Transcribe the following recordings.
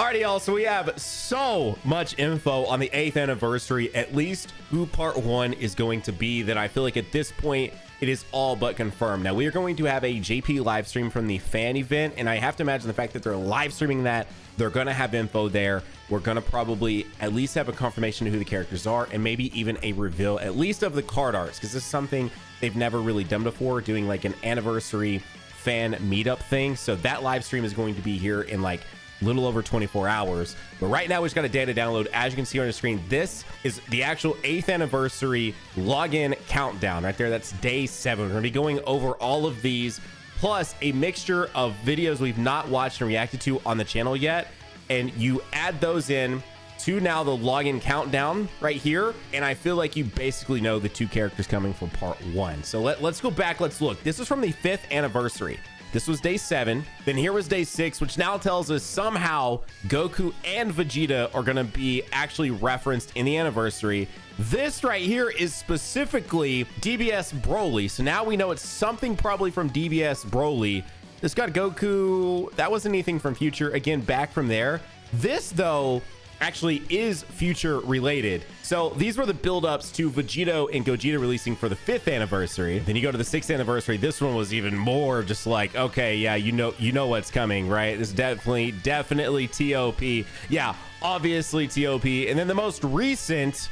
Alrighty, y'all, so we have so much info on the 8th anniversary, at least who part 1 is going to be, that I feel like at this point it is all but confirmed. Now, we are going to have a JP live stream from the fan event, and I have to imagine the fact that they're live streaming that, they're going to have info there. We're going to probably at least have a confirmation of who the characters are, and maybe even a reveal, at least of the card arts, because this is something they've never really done before, doing like an anniversary fan meetup thing. So that live stream is going to be here in like little over 24 hours. But right now we just got a data download. As you can see on the screen, this is the actual 8th anniversary login countdown right there. That's day 7. We're gonna be going over all of these, plus a mixture of videos we've not watched and reacted to on the channel yet, and you add those in to now the login countdown right here, and I feel like you basically know the 2 characters coming for part 1. So let's go back. Let's look. This is from the 5th anniversary. This was day 7. Then here was day 6, which now tells us somehow Goku and Vegeta are going to be actually referenced in the anniversary. This right here is specifically DBS Broly. So now we know it's something probably from DBS Broly. This got Goku. That wasn't anything from Future. Again, back from there. This, though, actually is Future related. So these were the build-ups to Vegito and Gogeta releasing for the 5th anniversary. Then you go to the 6th anniversary. This one was even more just like, okay, yeah, you know what's coming, right? This is definitely TOP. Yeah, obviously TOP. And then the most recent,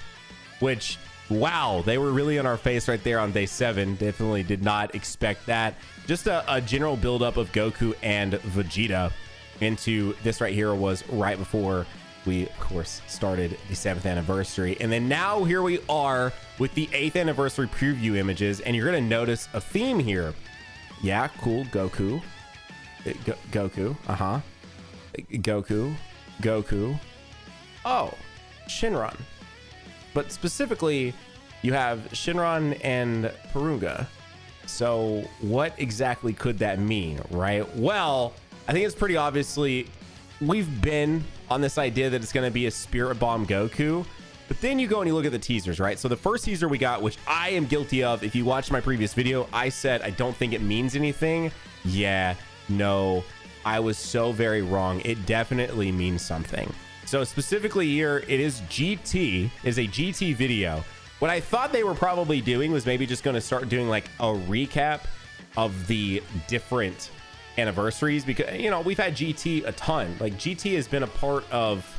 which, wow, they were really on our face right there on day 7. Definitely did not expect that. Just a general build-up of Goku and Vegeta into this right here was right before we, of course, started the 7th anniversary. And then now here we are with the 8th anniversary preview images, and you're going to notice a theme here. Yeah, cool. Goku. Goku. Uh-huh. Goku. Oh, Shinron. But specifically, you have Shinron and Purunga. So what exactly could that mean, right? Well, I think it's pretty obviously we've been on this idea that it's going to be a Spirit Bomb Goku, but then you go and you look at the teasers, right? So the first teaser we got, which I am guilty of, if you watched my previous video, I said I don't think it means anything. Yeah, no, I was so very wrong. It definitely means something. So specifically here, it is GT, is a GT video. What I thought they were probably doing was maybe just going to start doing like a recap of the different anniversaries, because, you know, we've had GT a ton. Like GT has been a part of,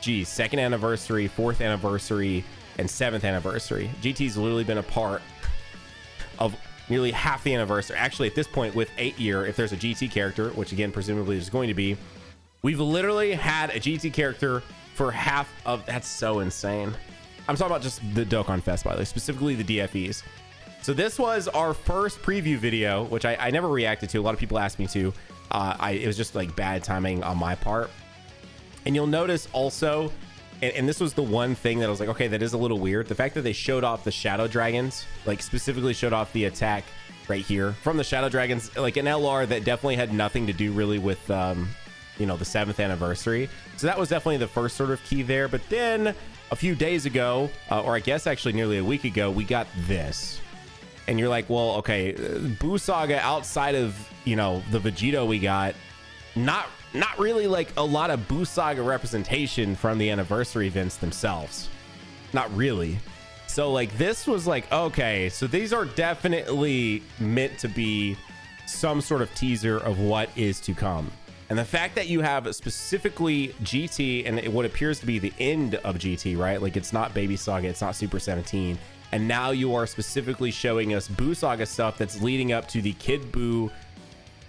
geez, 2nd anniversary, 4th anniversary, and 7th anniversary. GT's literally been a part of nearly half the anniversary. Actually, at this point, with 8 year, if there's a GT character, which again presumably is going to be, we've literally had a GT character for half of. That's so insane. I'm talking about just the Dokkan Fest, by the way, specifically the DFEs. So this was our first preview video, which I never reacted to. A lot of people asked me to. It was just like bad timing on my part. And you'll notice also, and this was the one thing that I was like, okay, that is a little weird. The fact that they showed off the Shadow Dragons, like specifically showed off the attack right here from the Shadow Dragons, like an LR that definitely had nothing to do really with, you know, the 7th anniversary. So that was definitely the first sort of key there. But then a few days ago, or I guess actually nearly a week ago, we got this. And you're like, well, okay, Buu Saga outside of, you know, the Vegito we got, not really like a lot of Buu Saga representation from the anniversary events themselves. Not really. So like this was like, okay, so these are definitely meant to be some sort of teaser of what is to come. And the fact that you have specifically GT and what appears to be the end of GT, right? Like it's not Baby Saga, it's not Super 17. And now you are specifically showing us Buu Saga stuff that's leading up to the Kid Buu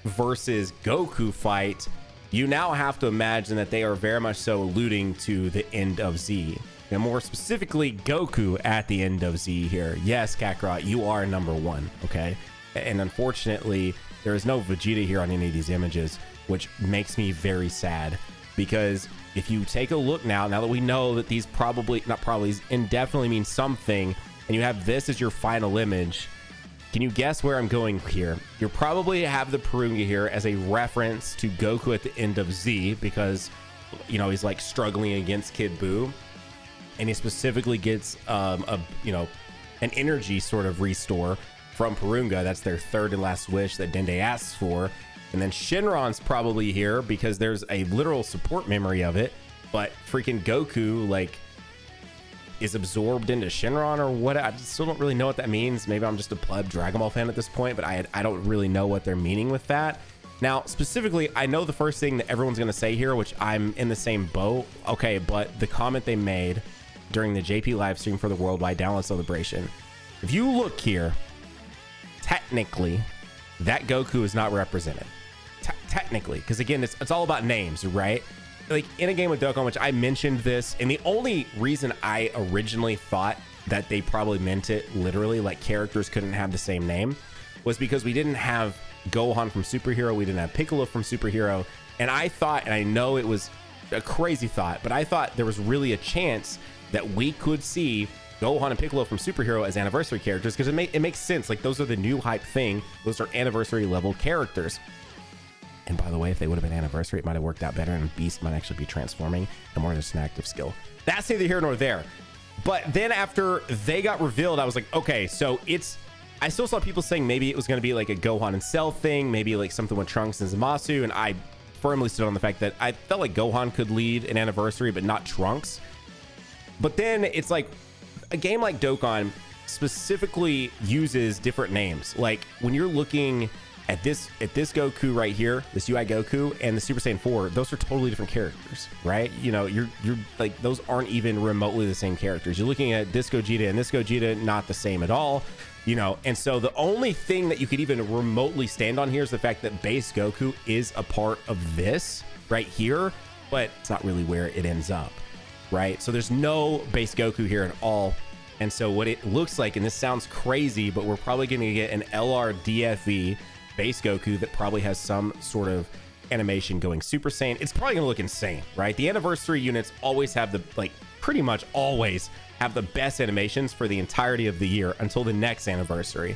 versus Goku fight. You now have to imagine that they are very much so alluding to the end of Z. And more specifically, Goku at the end of Z here. Yes, Kakarot, you are number 1, okay? And unfortunately, there is no Vegeta here on any of these images, which makes me very sad. Because if you take a look now that we know that these indefinitely mean something, and you have this as your final image, can you guess where I'm going here? You'll probably have the Purunga here as a reference to Goku at the end of Z, because, you know, he's like struggling against Kid Buu, and he specifically gets you know, an energy sort of restore from Purunga. That's their 3rd and last wish that Dende asks for. And then Shinron's probably here because there's a literal support memory of it. But freaking Goku, like, is absorbed into Shinron or what? I still don't really know what that means. Maybe I'm just a pleb Dragon Ball fan at this point, but I don't really know what they're meaning with that. Now, specifically, I know the first thing that everyone's going to say here, which I'm in the same boat. Okay, but the comment they made during the JP live stream for the worldwide download celebration. If you look here, technically, that Goku is not represented. Technically, because again, it's all about names, right? Like in a game with Dokkan, which I mentioned this, and the only reason I originally thought that they probably meant it literally, like characters couldn't have the same name, was because we didn't have Gohan from Super Hero, we didn't have Piccolo from Super Hero, and I thought, and I know it was a crazy thought, but I thought there was really a chance that we could see Gohan and Piccolo from Super Hero as anniversary characters, because it makes sense. Like those are the new hype thing. Those are anniversary level characters. And by the way, if they would have been anniversary, it might have worked out better, and Beast might actually be transforming and more just an active skill. That's neither here nor there. But then after they got revealed, I was like, okay, so I still saw people saying maybe it was going to be like a Gohan and Cell thing, maybe like something with Trunks and Zamasu, and I firmly stood on the fact that I felt like Gohan could lead an anniversary, but not Trunks. But then it's like a game like Dokkan specifically uses different names. Like when you're looking at this Goku right here, this UI Goku and the Super Saiyan 4, those are totally different characters, right? You know, you're like, those aren't even remotely the same characters. You're looking at this Gogeta and this Gogeta, not the same at all, you know? And so the only thing that you could even remotely stand on here is the fact that base Goku is a part of this right here, but it's not really where it ends up, right? So there's no base Goku here at all. And so what it looks like, and this sounds crazy, but we're probably going to get an LR DFE base Goku that probably has some sort of animation going Super Saiyan. It's probably gonna look insane, right? The anniversary units always have the, like, pretty much always have the best animations for the entirety of the year until the next anniversary.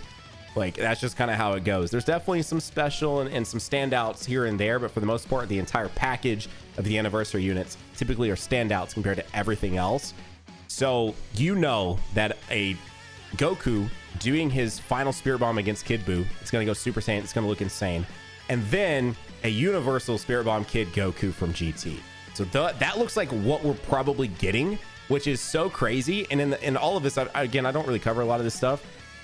Like, that's just kind of how it goes. There's definitely some special and some standouts here and there, but for the most part, the entire package of the anniversary units typically are standouts compared to everything else. So you know that a Goku doing his final Spirit Bomb against Kid Buu, it's going to go Super Saiyan, it's going to look insane. And then a universal Spirit Bomb Kid Goku from GT. So that looks like what we're probably getting, which is so crazy. And in all of this, again, I don't really cover a lot of this stuff,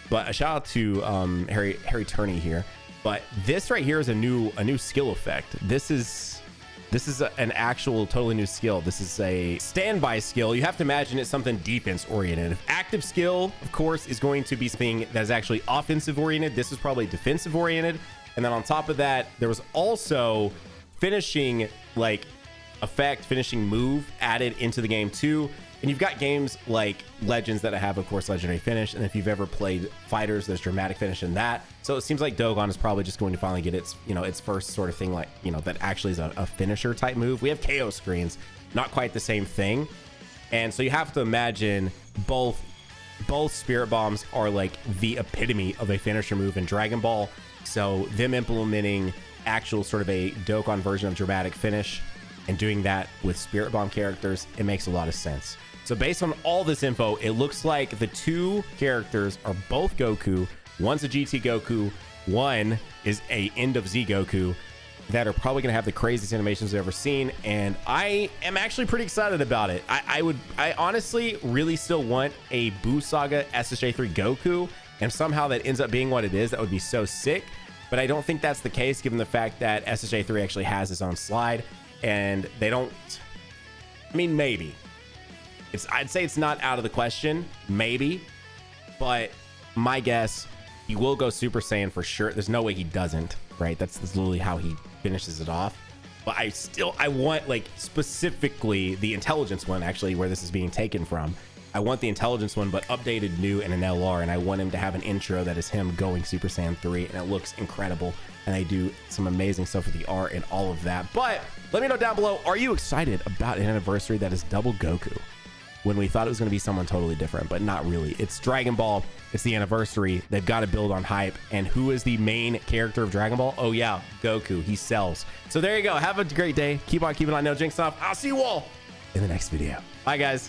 but a shout out to Harry Turney here. But this right here is a new skill effect. This is an actual totally new skill. This is a standby skill. You have to imagine it's something defense oriented. If active skill, of course, is going to be something that is actually offensive oriented, this is probably defensive oriented. And then on top of that, there was also finishing like effect, finishing move added into the game too. And you've got games like Legends that have, of course, legendary finish. And if you've ever played Fighters, there's dramatic finish in that. So it seems like Dokkan is probably just going to finally get its, you know, its first sort of thing, like, you know, that actually is a finisher type move. We have KO screens, not quite the same thing. And so you have to imagine both Spirit Bombs are like the epitome of a finisher move in Dragon Ball. So them implementing actual sort of a Dokkan version of dramatic finish and doing that with Spirit Bomb characters, it makes a lot of sense. So based on all this info, it looks like the two characters are both Goku. One's a GT Goku, one is a End of Z Goku, that are probably going to have the craziest animations we've ever seen. And I am actually pretty excited about it. I honestly really still want a Buu Saga SSJ3 Goku, and somehow that ends up being what it is. That would be so sick. But I don't think that's the case, given the fact that SSJ3 actually has its own slide, and they don't, I mean, maybe. I'd say it's not out of the question, maybe, but my guess, he will go Super Saiyan for sure. There's no way he doesn't, right? That's literally how he finishes it off. But I want, like, specifically the intelligence one, actually, where this is being taken from. I want the intelligence one, but updated, new, and an LR, and I want him to have an intro that is him going Super Saiyan 3, and it looks incredible, and they do some amazing stuff with the art and all of that. But let me know down below, are you excited about an anniversary that is double Goku? When we thought it was going to be someone totally different, but not really. It's Dragon Ball. It's the anniversary. They've got to build on hype. And who is the main character of Dragon Ball? Oh yeah, Goku. He sells. So there you go. Have a great day. Keep on keeping on Nanogenix off. I'll see you all in the next video. Bye guys.